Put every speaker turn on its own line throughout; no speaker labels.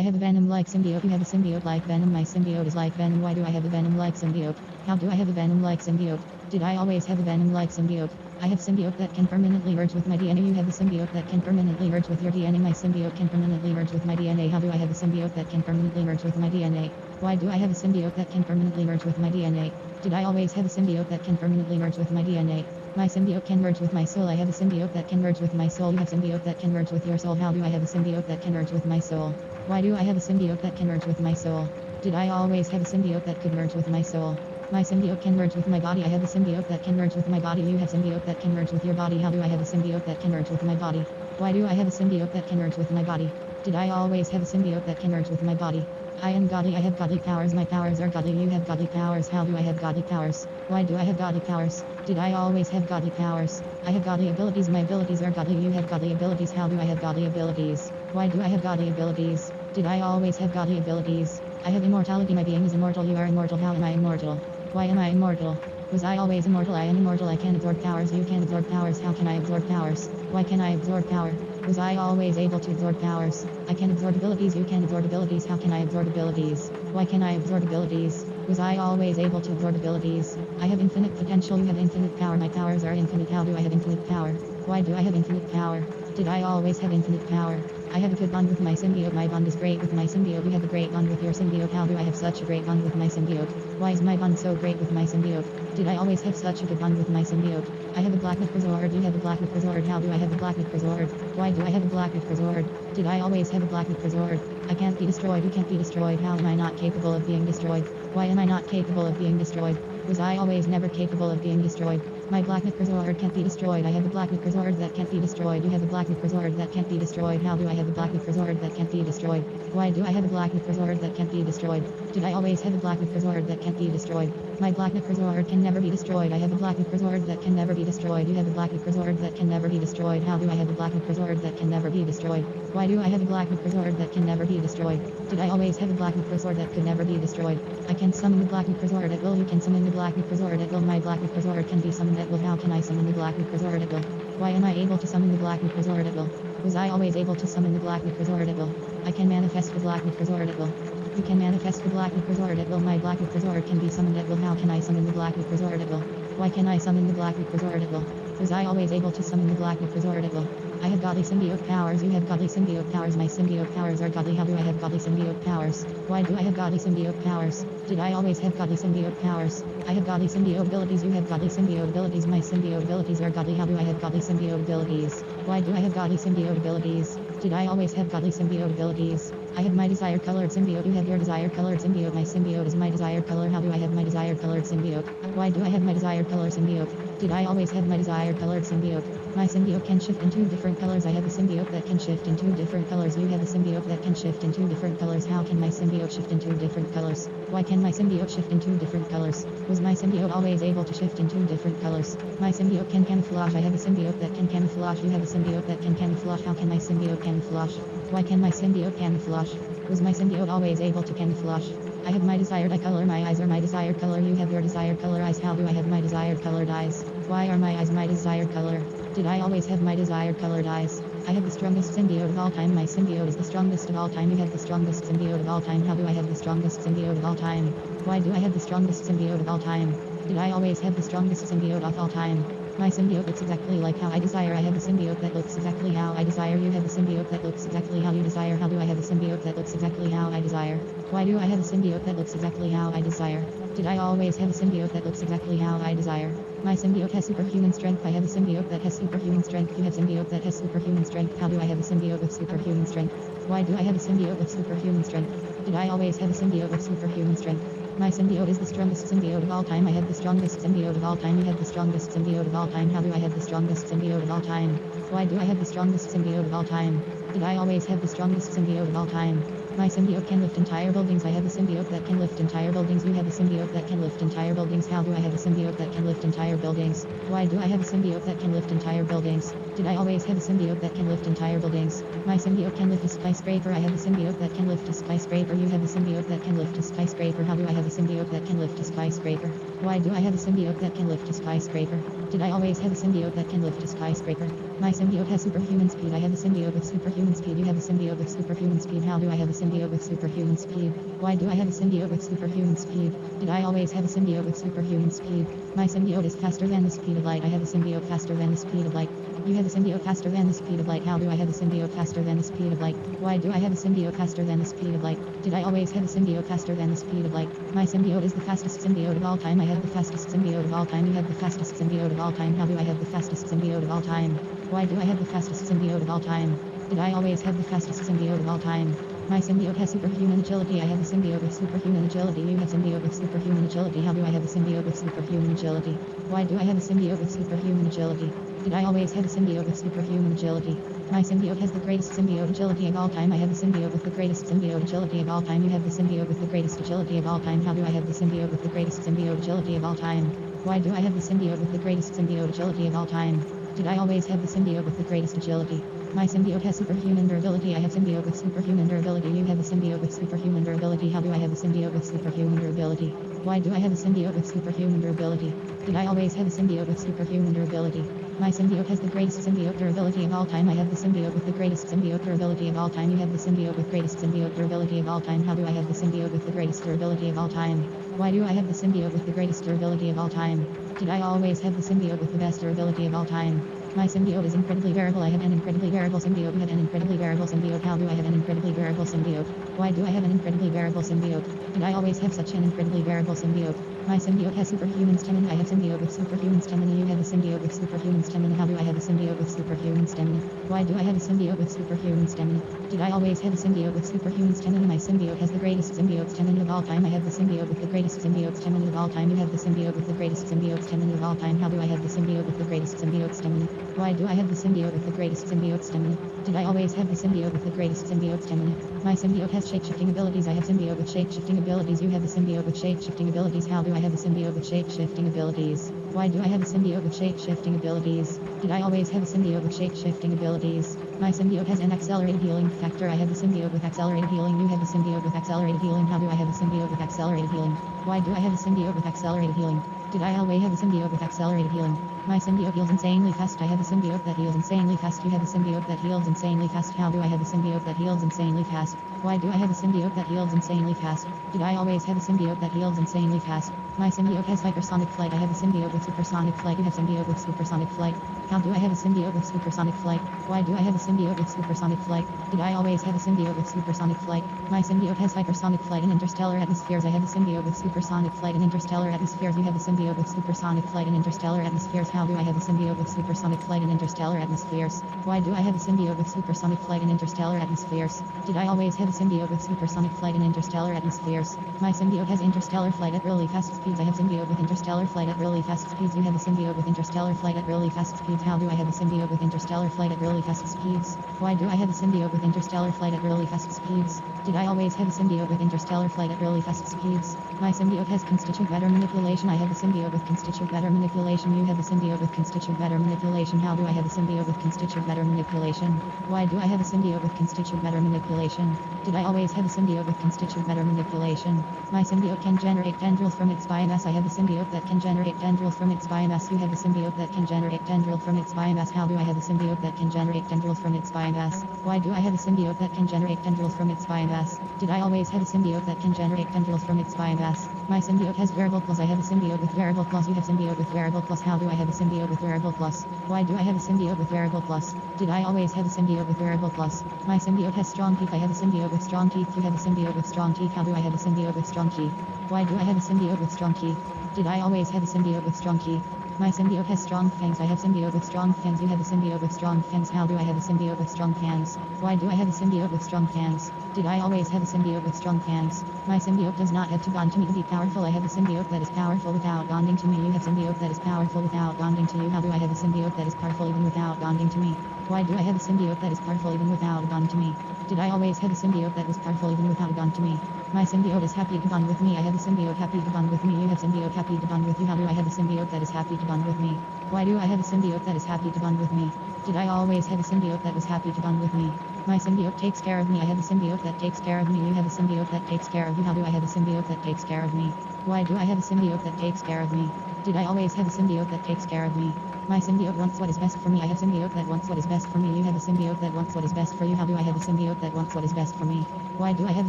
I have a Venom-like symbiote. You have a symbiote like Venom. My symbiote is like Venom. Why do I have a Venom-like symbiote? How do I have a Venom-like symbiote? Did I always have a Venom-like symbiote? I have symbiote that can permanently merge with my DNA. You have a symbiote that can permanently merge with your DNA. My symbiote can permanently merge with my DNA. How do I have a symbiote that can permanently merge with my DNA? Why do I have a symbiote that can permanently merge with my DNA? Did I always have a symbiote that can permanently merge with my DNA? My symbiote can merge with my soul. I have a symbiote that can merge with my soul. You have a symbiote that can merge with your soul. How do I have a symbiote that can merge with my soul? Why do I have a symbiote that can merge with my soul? Did I always have a symbiote that could merge with my soul? My symbiote can merge with my body. I have a symbiote that can merge with my body. You have a symbiote that can merge with your body. How do I have a symbiote that can merge with my body? Why do I have a symbiote that can merge with my body? Did I always have a symbiote that can merge with my body? I am godly. I have godly powers. My powers are godly. You have godly powers. How do I have godly powers? Why do I have godly powers? Did I always have godly powers? I have godly abilities. My abilities are godly. You have godly abilities. How do I have godly abilities? Why do I have godly abilities? Did I always have godly abilities? I have immortality. My being is immortal. You are immortal. How am I immortal? Why am I immortal? Was I always immortal? I am immortal. I can absorb powers. You can absorb powers. How can I absorb powers? Why can I absorb power? Was I always able to absorb powers? I can absorb abilities. You can absorb abilities. How can I absorb abilities? Why can I absorb abilities? Was I always able to absorb abilities? I have infinite potential. You have infinite power. My powers are infinite. How do I have infinite power? Why do I have infinite power? Did I always have infinite power? I have a good bond with my symbiote. My bond is great with my symbiote. You have a great bond with your symbiote. How do I have such a great bond with my symbiote? Why is my bond so great with my symbiote? Did I always have such a good bond with my symbiote? I have a black Necrosword. You have a black Necrosword. How do I have a black Necrosword? Why do I have a black Necrosword? Did I always have a black Necrosword? I can't be destroyed. You can't be destroyed. How am I not capable of being destroyed? Why am I not capable of being destroyed? Was I always never capable of being destroyed? My black Necrosword can't be destroyed. I have a black Necrosword that can't be destroyed. You have a black Necrosword that can't be destroyed. How do I have a black Necrosword that can't be destroyed? Why do I have a black Necrosword that can't be destroyed? Did I always have a black Necrosword that can't be destroyed? My black Necrosword can never be destroyed. I have a black Necrosword that can never be destroyed. You have a black Necrosword that can never be destroyed. How do I have a black Necrosword that can never be destroyed? Why do I have a black Necrosword that can never be destroyed? Did I always have a black Necrosword that could never be destroyed? I can summon the black Necrosword at will. You can summon the black Necrosword at will. My black Necrosword can be summoned at will. How can I summon the black Necrosword at will? Why am I able to summon the black Necrosword at will? Was I always able to summon the black Necrosword at will? I can manifest the black Necrosword at will. You can manifest the black Necrosword at will. My black Necrosword can be summoned at will. How can I summon the black Necrosword at will? Why can I summon the black Necrosword at will? Was I always able to summon the black Necrosword at will? I have godly symbiote powers. You have godly symbiote powers. My symbiote powers are godly. How do I have godly symbiote powers? Why do I have godly symbiote powers? Did I always have godly symbiote powers? I have godly symbiote abilities. You have godly symbiote abilities. My symbiote abilities are godly. How do I have godly symbiote abilities? Why do I have godly symbiote abilities? Did I always have godly symbiote abilities? I have my desired colored symbiote. You have your desired colored symbiote. My symbiote is my desired color. How do I have my desired colored symbiote? Why do I have my desired color symbiote? Did I always have my desired colored symbiote? My symbiote can shift into different colors. I have a symbiote that can shift into different colors. You have a symbiote that can shift into different colors. How can my symbiote shift into different colors? Why can my symbiote shift into different colors? Was my symbiote always able to shift into different colors? My symbiote can camouflage. I have a symbiote that can camouflage. You have a symbiote that can camouflage. How can my symbiote camouflage? Why can my symbiote camouflage? Was my symbiote always able to camouflage? I have my desired eye color. My eyes are my desired color. You have your desired color eyes. How do I have my desired colored eyes? Why are my eyes my desired color? Did I always have my desired colored eyes? I have the strongest symbiote of all time. My symbiote is the strongest of all time. You have the strongest symbiote of all time. How do I have the strongest symbiote of all time? Why do I have the strongest symbiote of all time? Did I always have the strongest symbiote of all time? My symbiote looks exactly like how I desire. I have a symbiote that looks exactly how I desire. You have a symbiote that looks exactly how you desire. How do I have a symbiote that looks exactly how I desire? Why do I have a symbiote that looks exactly how I desire? Did I always have a symbiote that looks exactly how I desire? My symbiote has superhuman strength. I have a symbiote that has superhuman strength. You have a symbiote that has superhuman strength. How do I have a symbiote with superhuman strength? Why do I have a symbiote with superhuman strength? Did I always have a symbiote with superhuman strength? My symbiote is the strongest symbiote of all time. I have the strongest symbiote of all time. You have the strongest symbiote of all time. How do I have the strongest symbiote of all time? Why do I have the strongest symbiote of all time? Did I always have the strongest symbiote of all time? My symbiote can lift entire buildings. I have a symbiote that can lift entire buildings. You have a symbiote that can lift entire buildings. How do I have a symbiote that can lift entire buildings? Why do I have a symbiote that can lift entire buildings? Did I always have a symbiote that can lift entire buildings? My symbiote can lift a skyscraper. I have a symbiote that can lift a skyscraper. You have a symbiote that can lift a skyscraper. How do I have a symbiote that can lift a skyscraper? Why do I have a symbiote that can lift a skyscraper? Did I always have a symbiote that can lift a skyscraper? My symbiote has superhuman speed. I have a symbiote with superhuman speed. You have a symbiote with superhuman speed. How do I have a symbiote with superhuman speed? Why do I have a symbiote with superhuman speed? Did I always have a symbiote with superhuman speed? My symbiote is faster than the speed of light. I have a symbiote faster than the speed of light. You have a symbiote faster than the speed of light. How do I have a symbiote faster than the speed of light? Why do I have a symbiote faster than the speed of light? Did I always have a symbiote faster than the speed of light? My symbiote is the fastest symbiote of all time. I have the fastest symbiote of all time. You have the fastest symbiote of all time. How do I have the fastest symbiote of all time? Why do I have the fastest symbiote of all time? Did I always have the fastest symbiote of all time? My symbiote has superhuman agility. I have a symbiote with superhuman agility. You have symbiote with superhuman agility. How do I have a symbiote with superhuman agility? Why do I have a symbiote with superhuman agility? Did I always have a symbiote with superhuman agility? My symbiote has the greatest symbiote agility of all time. I have the symbiote with the greatest symbiote agility of all time. You have the symbiote with the greatest agility of all time. How do I have the symbiote with the greatest symbiote agility of all time? Why do I have the symbiote with the greatest symbiote agility of all time? Did I always have the symbiote with the greatest agility? My symbiote has superhuman durability. I have symbiote with superhuman durability. You have a symbiote with superhuman durability. How do I have a symbiote with superhuman durability? Why do I have a symbiote with superhuman durability? Did I always have a symbiote with superhuman durability? My symbiote has the greatest symbiote durability of all time. I have the symbiote with the greatest symbiote durability of all time. You have the symbiote with greatest symbiote durability of all time. How do I have the symbiote with the greatest durability of all time? Why do I have the symbiote with the greatest durability of all time? Did I always have the symbiote with the best durability of all time? My symbiote is incredibly variable. I have an incredibly variable symbiote. You have an incredibly variable symbiote. How do I have an incredibly variable symbiote? Why do I have an incredibly variable symbiote? Did I always have such an incredibly variable symbiote? My symbiote has superhuman stamina. I have symbiote with superhuman stamina. You have a symbiote with superhuman stamina. How do I have a symbiote with superhuman stamina? Why do I have a symbiote with superhuman stamina? Did I always have a symbiote with superhuman stamina? My symbiote has the greatest symbiote stamina of all time. I have the symbiote with the greatest symbiote stamina of all time. You have the symbiote with the greatest symbiote stamina of all time. How do I have the symbiote with the greatest symbiote stamina? Why do I have the symbiote with the greatest symbiote stamina? Did I always have the symbiote with the greatest symbiote stamina? My symbiote has shape-shifting abilities. I have symbiote with shape-shifting abilities. You have a symbiote with shape-shifting abilities. How do I have a symbiote with shape-shifting abilities? Why do I have a symbiote with shape-shifting abilities? Did I always have a symbiote with shape-shifting abilities? My symbiote has an accelerated healing factor. I have a symbiote with accelerated healing. You have a symbiote with accelerated healing. How do I have a symbiote with accelerated healing? Why do I have a symbiote with accelerated healing? Did I always have a symbiote with accelerated healing? My symbiote heals insanely fast. I have a symbiote that heals insanely fast. You have a symbiote that heals insanely fast. How do I have a symbiote that heals insanely fast? Why do I have a symbiote that heals insanely fast? Did I always have a symbiote that heals insanely fast? My symbiote has hypersonic flight. I have a symbiote with supersonic flight. You have symbiote with supersonic flight. How do I have a symbiote with supersonic flight? Why do I have a symbiote with supersonic flight? Did I always have a symbiote with supersonic flight? My symbiote has hypersonic flight in interstellar atmospheres. I have a symbiote with supersonic flight in interstellar atmospheres. You have a symbiote with supersonic flight in interstellar atmospheres. How do I have a symbiote with supersonic flight in interstellar atmospheres? Why do I have a symbiote with supersonic flight in interstellar atmospheres? Did I always have a symbiote with supersonic flight in interstellar atmospheres? My symbiote has interstellar flight at really fast speeds. I have symbiote with interstellar flight at really fast speeds. You have a symbiote with interstellar flight at really fast speeds. How do I have a symbiote with interstellar flight at really fast speeds? Why do I have a symbiote with interstellar flight at really fast speeds? Did I always have a symbiote with interstellar flight at really fast speeds? My symbiote has constituent matter manipulation. I have a symbiote with constituent matter manipulation. You have a symbiote with constituent matter manipulation. How do I have a symbiote with constituent matter manipulation? Why do I have a symbiote with constituent matter manipulation? Did I always have a symbiote with constituent matter manipulation? My symbiote can generate tendrils from its biomass. I have a symbiote that can generate tendrils from its biomass. You have a symbiote that can generate tendril from its biomass. How do I have a symbiote that can generate tendrils from its biomass? Why do I have a symbiote that can generate tendrils from its biomass? Did I always have a symbiote that can generate tendrils from its biomass? My symbiote has variable claws. I have a symbiote with variable claws. You have symbiote with variable claws. How do I have a symbiote with variable claws? Why do I have a symbiote with variable claws? Did I always have a symbiote with variable claws? My symbiote has strong teeth. I have a symbiote with strong teeth. You have a symbiote with strong teeth. How do I have a symbiote with strong teeth? Why do I have a symbiote with strong teeth? Did I always have a symbiote with strong teeth? My symbiote has strong fangs. I have symbiote with strong fangs. You have a symbiote with strong fangs. How do I have a symbiote with strong fangs? Why do I have a symbiote with strong fangs? Did I always have a symbiote with strong fangs? My symbiote does not have to bond to me to be powerful. I have a symbiote that is powerful without bonding to me. You have symbiote that is powerful without bonding to you. How do I have a symbiote that is powerful even without bonding to me? Why do I have a symbiote that is powerful even without a bond to me? Did I always have a symbiote that was powerful even without a bond to me? My symbiote is happy to bond with me. I have a symbiote happy to bond with me. You have symbiote happy to bond with you. How do I have a symbiote that is happy to bond with me? Why do I have a symbiote that is happy to bond with me? Did I always have a symbiote that was happy to bond with me? My symbiote takes care of me. I have a symbiote that takes care of me. You have a symbiote that takes care of you. How do I have a symbiote that takes care of me? Why do I have a symbiote that takes care of me? Did I always have a symbiote that takes care of me? My symbiote wants what is best for me. I have a symbiote that wants what is best for me. You have a symbiote that wants what is best for you. How do I have a symbiote that wants what is best for me? Why do I have a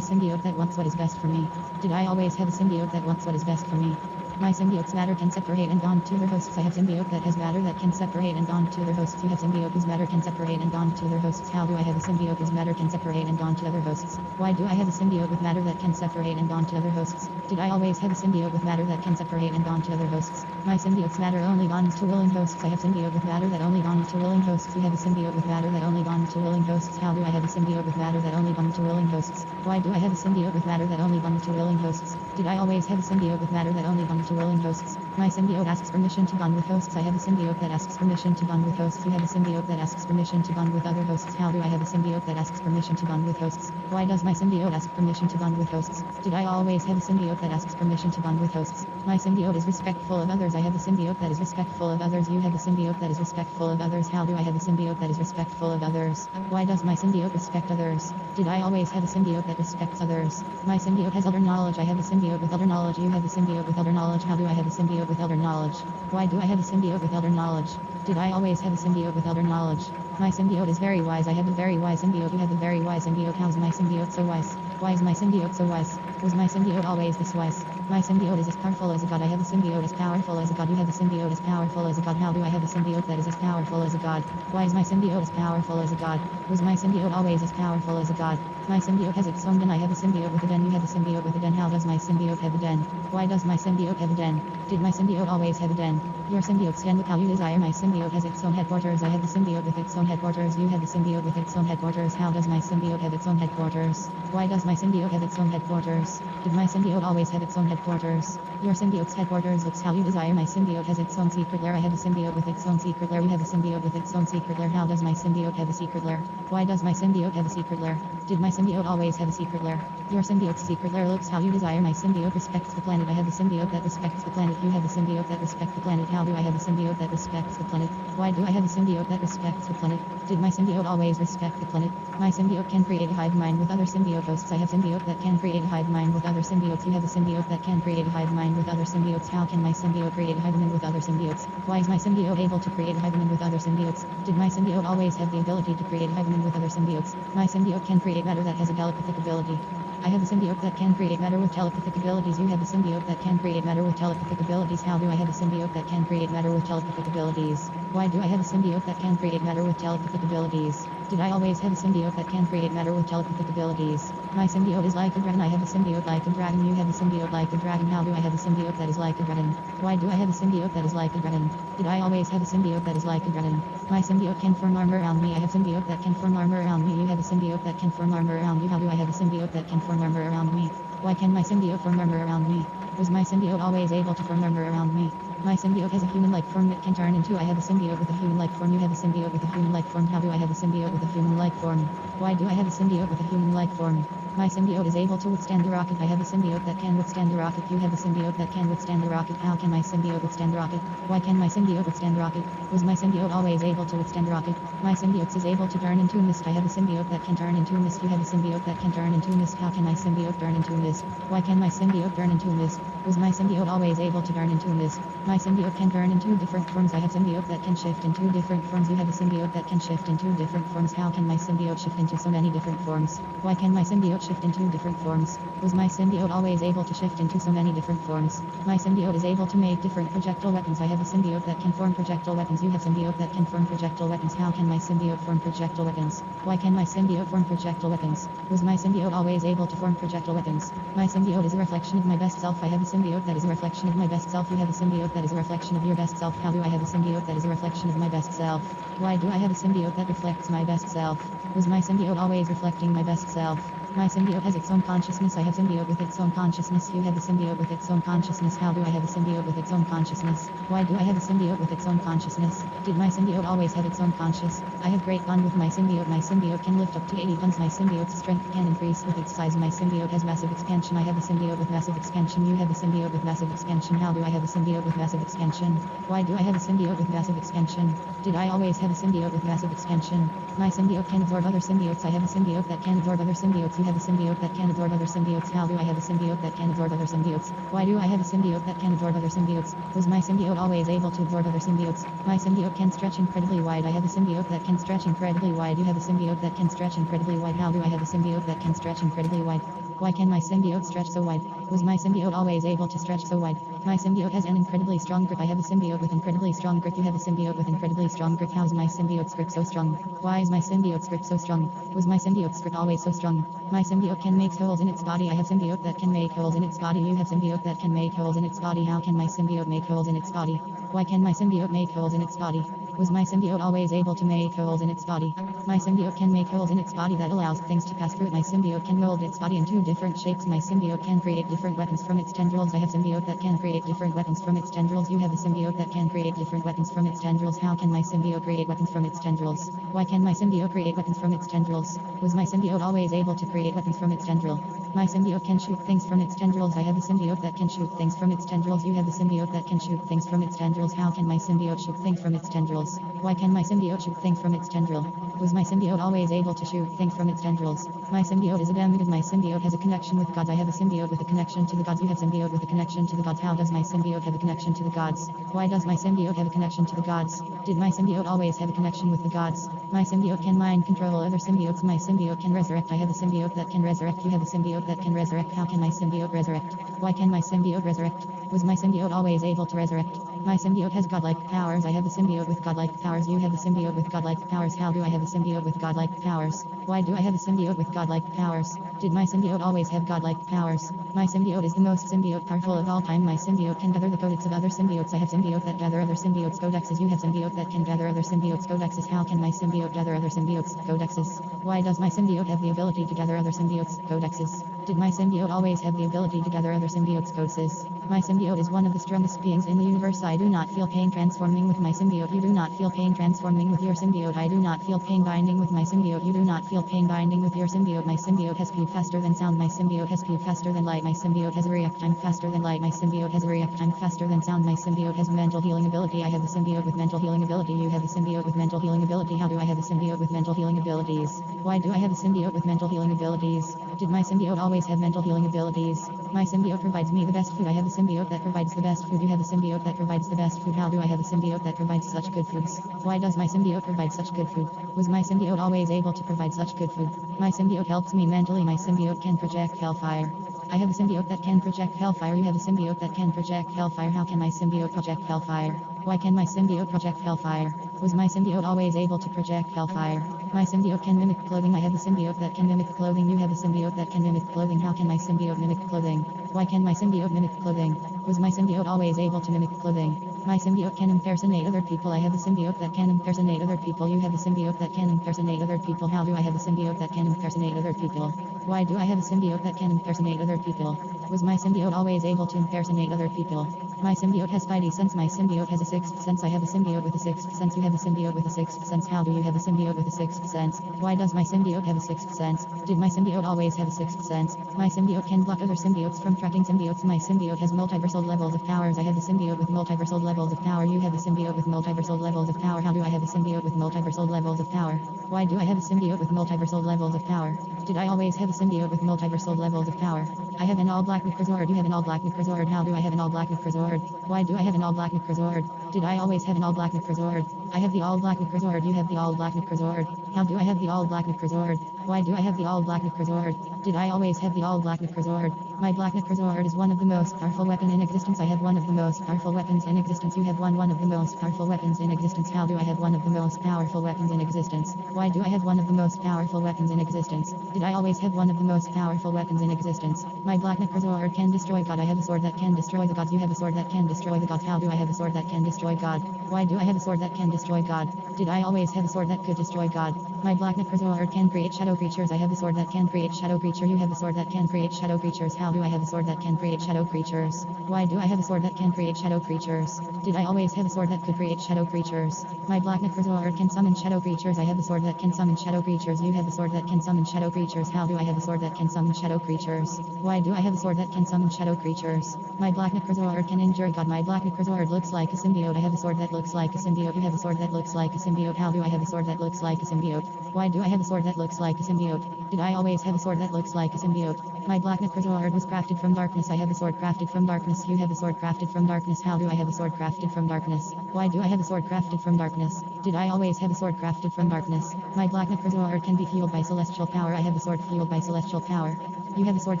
symbiote that wants what is best for me? Did I always have a symbiote that wants what is best for me? My symbiote's matter can separate and bond to their hosts. I have symbiote that has matter that can separate and bond to their hosts. You have symbiote whose matter can separate and bond to their hosts. How do I have a symbiote whose matter can separate and bond to other hosts? Why do I have a symbiote with matter that can separate and bond to other hosts? Did I always have a symbiote with matter that can separate and bond to other hosts? My symbiote's matter only bonds to willing hosts. I have symbiote with matter that only bonds to willing hosts. You have a symbiote with matter that only bonds to willing hosts. How do I have a symbiote with matter that only bonds to willing hosts? Why do I have a symbiote with matter that only bonds to willing hosts? Did I always have a symbiote with matter that only bonds to willing hosts? My symbiote asks permission to bond with hosts. I have a symbiote that asks permission to bond with hosts. You have a symbiote that asks permission to bond with other hosts. How do I have a symbiote that asks permission to bond with hosts? Why does my symbiote ask permission to bond with hosts? Did I always have a symbiote that asks permission to bond with hosts? My symbiote is respectful of others. I have a symbiote that is respectful of others. You have a symbiote that is respectful of others. How do I have a symbiote that is respectful of others? Why does my symbiote respect others? Did I always have a symbiote that respects others? My symbiote has elder knowledge. I have a symbiote with elder knowledge. You have a symbiote with elder knowledge. How do I have a symbiote with elder knowledge? Why do I have a symbiote with elder knowledge? Did I always have a symbiote with elder knowledge? My symbiote is very wise. I have a very wise symbiote. You have a very wise symbiote. How is my symbiote so wise? Why is my symbiote so wise? Was my symbiote always this wise? My symbiote is as powerful as a god. I have a symbiote as powerful as a god. You have a symbiote as powerful as a god. How do I have a symbiote that is as powerful as a god? Why is my symbiote as powerful as a god? Was my symbiote always as powerful as a god? My symbiote has its own den. I have a symbiote with a den. You have a symbiote with a den. How does my symbiote have a den? Why does my symbiote have a den? Did my symbiote always have a den? Your symbiote's den. Look how you desire. My symbiote has its own headquarters. I have the symbiote with its own headquarters. You have the symbiote with its own headquarters. How does my symbiote have its own headquarters? Why does my symbiote have its own headquarters? Did my symbiote always have its own headquarters? Your symbiote's headquarters looks how you desire. My symbiote has its own secret lair. I have a symbiote with its own secret lair. You have a symbiote with its own secret lair. How does my symbiote have a secret lair? Why does my symbiote have a secret lair? Did my symbiote always have a secret lair? Your symbiote's secret lair looks how you desire. My symbiote respects the planet. I have a symbiote that respects the planet. You have a symbiote that respects the planet. How do I have a symbiote that respects the planet? Why do I have a symbiote that respects the planet? Did my symbiote always respect the planet? My symbiote can create a hive mind with other symbiote hosts. I have symbiote that can create a hive mind with other symbiotes. You have a symbiote that can create a hive mind with other symbiotes. How can my symbiote create a hive mind with other symbiotes? Why is my symbiote able to create a hive mind with other symbiotes? Did my symbiote always have the ability to create a hive mind with other symbiotes? My symbiote can create matter that has a telepathic ability. I have a symbiote that can create matter with telepathic abilities. You have a symbiote that can create matter with telepathic abilities. How do I have a symbiote that can create matter with telepathic abilities? Why do I have a symbiote that can create matter with telepathic abilities? Did I always have a symbiote that can create matter with telepathic abilities? My symbiote is like a dragon. I have a symbiote like a dragon. You have a symbiote like a dragon. How do I have a symbiote that is like a dragon? Why do I have a symbiote that is like a dragon? Did I always have a symbiote that is like a dragon? My symbiote can form armor around me. I have a symbiote that can form armor around me. You have a symbiote that can form armor around you. How do I have a symbiote that can form armor around me? Why can my symbiote form armor around me? Was my symbiote always able to form armor around me? My symbiote has a human-like form it can turn into. I have a symbiote with a human-like form. You have a symbiote with a human-like form. How do I have a symbiote with a human-like form? Why do I have a symbiote with a human-like form? My symbiote is able to withstand the rocket. I have a symbiote that can withstand the rocket. You have a symbiote that can withstand the rocket. How can my symbiote withstand the rocket? Why can my symbiote withstand the rocket? Was my symbiote always able to withstand the rocket? My symbiote is able to turn into a mist. I have a symbiote that can turn into a mist. You have a symbiote that can turn into a mist. How can my symbiote turn into a mist? Why can my symbiote turn into a mist? Was my symbiote always able to turn into a mist? My symbiote can turn into different forms. I have symbiote that can shift into different forms. You have a symbiote that can shift into different forms. How can my symbiote shift into so many different forms? Why can my symbiote shift into different forms? Was my symbiote always able to shift into so many different forms? My symbiote is able to make different projectile weapons. I have a symbiote that can form projectile weapons. You have symbiote that can form projectile weapons. How can my symbiote form projectile weapons? Why can my symbiote form projectile weapons? Was my symbiote always able to form projectile weapons? My symbiote is a reflection of my best self. I have a symbiote that is a reflection of my best self. You have a symbiote that is a reflection of your best self. How do I have a symbiote that is a reflection of my best self? Why do I have a symbiote that reflects my best self? Was my symbiote always reflecting my best self? My symbiote has its own consciousness. I have symbiote with its own consciousness. You have a symbiote with its own consciousness. How do I have a symbiote with its own consciousness? Why do I have a symbiote with its own consciousness? Did my symbiote always have its own conscious? I have great bond with my symbiote. My symbiote can lift up to 80 tons. My symbiote's strength can increase with its size. My symbiote has massive expansion. I have a symbiote with massive expansion. You have a symbiote with massive expansion. How do I have a symbiote with massive expansion? Why do I have a symbiote with massive expansion? Did I always have a symbiote with massive expansion? My symbiote can absorb other symbiotes. I have a symbiote that can absorb other symbiotes. You have a symbiote that can absorb other symbiotes. How do I have a symbiote that can absorb other symbiotes? Why do I have a symbiote that can absorb other symbiotes? Was my symbiote always able to absorb other symbiotes? My symbiote can stretch incredibly wide. I have a symbiote that can stretch incredibly wide. You have a symbiote that can stretch incredibly wide. How do I have a symbiote that can stretch incredibly wide? Why can my symbiote stretch so wide? Was my symbiote always able to stretch so wide? My symbiote has an incredibly strong grip. I have a symbiote with incredibly strong grip. You have a symbiote with incredibly strong grip. How's my symbiote's grip so strong? Why is my symbiote's grip so strong? Was my symbiote's grip always so strong? My symbiote can make holes in its body. I have symbiote that can make holes in its body. You have symbiote that can make holes in its body. How can my symbiote make holes in its body? Why can my symbiote make holes in its body? Was my symbiote always able to make holes in its body? My symbiote can make holes in its body that allows things to pass through it. My symbiote can mold its body into different shapes. My symbiote can create different weapons from its tendrils. I have symbiote that can create different weapons from its tendrils. You have a symbiote that can create different weapons from its tendrils. How can my symbiote create weapons from its tendrils? Why can my symbiote create weapons from its tendrils? Was my symbiote always able to create weapons from its tendril? My symbiote can shoot things from its tendrils. I have a symbiote that can shoot things from its tendrils. You have a symbiote that can shoot things from its tendrils. How can my symbiote shoot things from its tendrils? Why can my symbiote shoot things from its tendril? Was my symbiote always able to shoot things from its tendrils? My symbiote is a damn because my symbiote has a connection with gods. I have a symbiote with a connection to the gods. You have symbiote with a connection to the gods. How does my symbiote have a connection to the gods? Why does my symbiote have a connection to the gods? Did my symbiote always have a connection with the gods? My symbiote can mind control other symbiotes. My symbiote can resurrect. I have a symbiote that can resurrect. You have a symbiote that can resurrect. How can my symbiote resurrect? Why can my symbiote resurrect? Was my symbiote always able to resurrect? My symbiote has godlike powers. I have a symbiote with godlike powers. You have a symbiote with godlike powers. How do I have a symbiote with godlike powers? Why do I have a symbiote with godlike powers? Did my symbiote always have godlike powers? My symbiote is the most symbiote powerful of all time. My symbiote can gather the codex of other symbiotes. I have symbiote that gather other symbiotes' codexes. You have symbiote that can gather other symbiotes' codexes. How can my symbiote gather other symbiotes' codexes? Why does my symbiote have the ability to gather other symbiotes' codexes? Did my symbiote always have the ability to gather other symbiotes' codexes? My symbiote is one of the strongest beings in the universe. I do not feel pain transforming with my symbiote. You do not feel pain transforming with your symbiote. I do not feel pain binding with my symbiote. You do not feel pain binding with your symbiote. My symbiote has speed faster than sound. My symbiote has speed faster than light. My symbiote has a react time faster than light. My symbiote has a react time faster than sound. My symbiote has mental healing ability. I have a symbiote with mental healing ability. You have a symbiote with mental healing ability. How do I have a symbiote with mental healing abilities? Why do I have a symbiote with mental healing abilities? Did my symbiote always have mental healing abilities? My symbiote provides me the best food. I have a symbiote that provides the best food. You have a symbiote that provides the best food. How do I have a symbiote that provides such good foods? Why does my symbiote provide such good food? Was my symbiote always able to provide such good food? My symbiote helps me mentally. My symbiote can project hellfire. I have a symbiote that can project hellfire. You have a symbiote that can project hellfire. How can my symbiote project hellfire? Why can my symbiote project hellfire? Was my symbiote always able to project hellfire? My symbiote can mimic clothing. I have a symbiote that can mimic clothing. You have a symbiote that can mimic clothing. How can my symbiote mimic clothing? Why can my symbiote mimic clothing? Was my symbiote always able to mimic clothing? My symbiote can impersonate other people. I have a symbiote that can impersonate other people. You have a symbiote that can impersonate other people. How do I have a symbiote that can impersonate other people? Why do I have a symbiote that can impersonate other people? Was my symbiote always able to impersonate other people? My symbiote has spidey sense. My symbiote has a sixth sense. I have a symbiote with a sixth sense. You have a symbiote with a sixth sense. How do you have a symbiote with a sixth sense? Why does my symbiote have a sixth sense? Did my symbiote always have a sixth sense? My symbiote can block other symbiotes from tracking symbiotes. My symbiote has multiversal levels of powers. I have a symbiote with multiversal levels of power. You have a symbiote with multiversal levels of power. How do I have a symbiote with multiversal levels of power? Why do I have a symbiote with multiversal levels of power? Did I always have a symbiote with multiversal levels of power? I have an all-black Necrosword. You have an all-black Necrosword. How do I have an all-black Necrosword? Why do I have an all-black Necrosword? Did I always have an all-black Necrosword? I have the all-black Necrosword. You have the all-black Necrosword. How do I have the all-black Necrosword? Why do I have the all-black Necrosword? Did I always have the all-black Necrosword? My black Necrosword is one of the most powerful weapons in existence. I have one of the most powerful weapons in existence. You have one of the most powerful weapons in existence. How do I have one of the most powerful weapons in existence? Why do I have one of the most powerful weapons in existence? Did I always have one of the most powerful weapons in existence? My black Necrosword can destroy God. I have a sword that can destroy the gods. You have a sword that can destroy the gods. How do I have a sword that can destroy God? Why do I have a sword that can destroy God? Did I always have a sword that could destroy God? My black Necrosword can create shadow creatures. I have a sword that can create shadow creature. You have a sword that can create shadow creatures. How do I have a sword that can create shadow creatures? Why do I have a sword that can create shadow creatures? Did I always have a sword that could create shadow creatures? My black Necrosword can summon shadow creatures. I have a sword that can summon shadow creatures. You have a sword that can summon shadow creatures. How do I have a sword that can summon shadow creatures? Why do I have a sword that can summon shadow creatures? My black Necrosword can injure God. My black Necrosword looks like a symbiote. I have a sword that looks like a symbiote. You have a sword that looks like a symbiote. How do I have a sword that looks like a symbiote? Why do I have a sword that looks like a symbiote? Did I always have a sword that looks like a symbiote? My black Necrosword was crafted from darkness. I have a sword crafted from darkness. You have a sword crafted from darkness. How do I have a sword crafted from darkness? Why do I have a sword crafted from darkness? Did I always have a sword crafted from darkness? My black Necrosword can be fueled by celestial power. I have a sword fueled by celestial power. You have a sword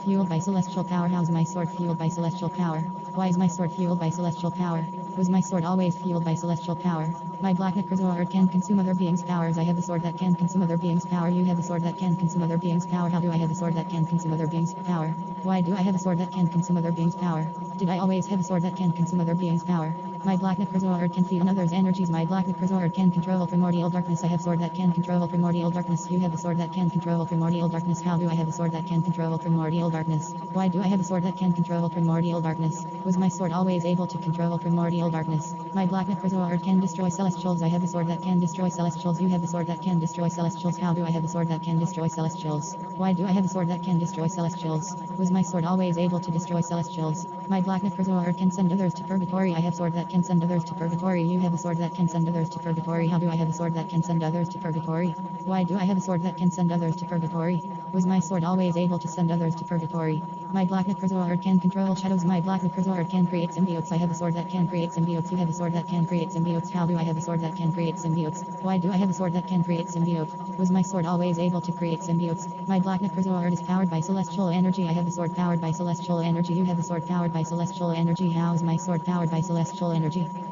fueled by celestial power. How's my sword fueled by celestial power? Why is my sword fueled by celestial power? Was my sword always fueled by celestial power? My black Necrosword can consume other beings' powers. I have a sword that can consume other beings' power. You have a sword that can consume other beings' power. How do I have a sword that can consume other beings' power? Why do I have a sword that can consume other beings' power? Did I always have a sword that can consume other beings' power? My black Necrosword can feed on others' energies. My black Necrosword can control primordial darkness. I have a sword that can control primordial darkness. You have a sword that can control primordial darkness. How do I have a sword that can control primordial darkness? Why do I have a sword that can control primordial darkness? Was my sword always able to control primordial darkness? My black Necrosword can destroy celestials. I have a sword that can destroy celestials. You have a sword that can destroy celestials. How do I have a sword that can destroy celestials? Why do I have a sword that can destroy celestials? Was my sword always able to destroy celestials? My black Necrosword can send others to purgatory. I have a sword that can send others to purgatory. You have a sword that can send others to purgatory. How do I have a sword that can send others to purgatory? Why do I have a sword that can send others to purgatory? Was my sword always able to send others to purgatory? My black Necrosword can control shadows. My black Necrosword can create symbiotes. I have a sword that can create symbiotes. You have a sword that can create symbiotes. How do I have a sword that can create symbiotes? Why do I have a sword that can create symbiote? Was my sword always able to create symbiotes? My black Necrosword is powered by celestial energy. I have a sword powered by celestial energy. You have a sword powered by celestial energy. How is my sword powered by celestial energy?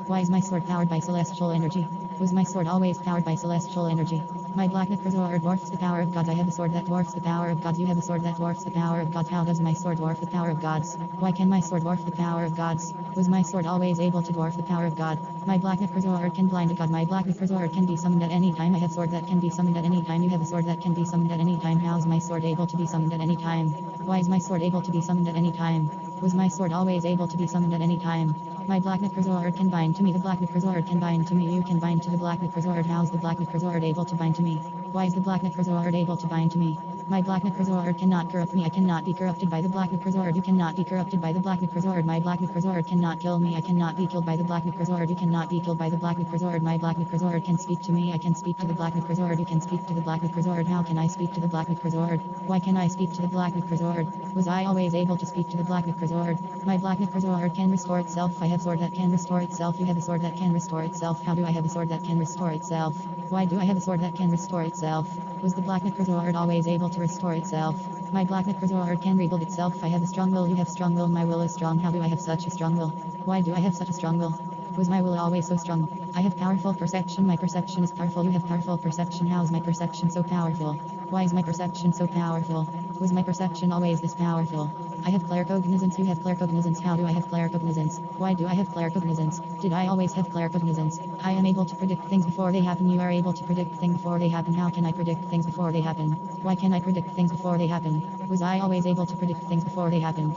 Why is my sword powered by celestial energy? Was my sword always powered by celestial energy? My black Necrosword dwarfs the power of gods. I have a sword that dwarfs the power of gods. You have a sword that dwarfs the power of gods. How does my sword dwarf the power of gods? Why can my sword dwarf the power of gods? Was my sword always able to dwarf the power of God? My black Necrosword can blind a god. My black Necrosword can be summoned at any time. I have a sword that can be summoned at any time. You have a sword that can be summoned at any time. How is my sword able to be summoned at any time? Why is my sword able to be summoned at any time? Was my sword always able to be summoned at any time? My black Necrosword can bind to me. The black Necrosword can bind to me. You can bind to the black Necrosword. How is the black Necrosword able to bind to me? Why is the black Necrosword able to bind to me? My black Necrosword cannot corrupt me. I cannot be corrupted by the black Necrosword. You cannot be corrupted by the black Necrosword. My black Necrosword cannot kill me. I cannot be killed by the black Necrosword. You cannot be killed by the black Necrosword. My black Necrosword can speak to me. I can speak to the black Necrosword. You can speak to the black Necrosword. How can I speak to the black Necrosword? Why can I speak to the black Necrosword? Was I always able to speak to the black Necrosword? My black Necrosword can restore itself. I have a sword that can restore itself. You have a sword that can restore itself. How do I have a sword that can restore itself? Why do I have a sword that can restore itself? Was the black Necrosword always able to restore itself? My black Necrosword can rebuild itself. I have a strong will. You have strong will. My will is strong. How do I have such a strong will? Why do I have such a strong will? Was my will always so strong? I have powerful perception. My perception is powerful. You have powerful perception. How is my perception so powerful? Why is my perception so powerful? Was my perception always this powerful? I have claircognizance. You have claircognizance. How do I have claircognizance? Why do I have claircognizance? Did I always have claircognizance? I am able to predict things before they happen. You are able to predict things before they happen. How can I predict things before they happen? Why can I predict things before they happen? Was I always able to predict things before they happen?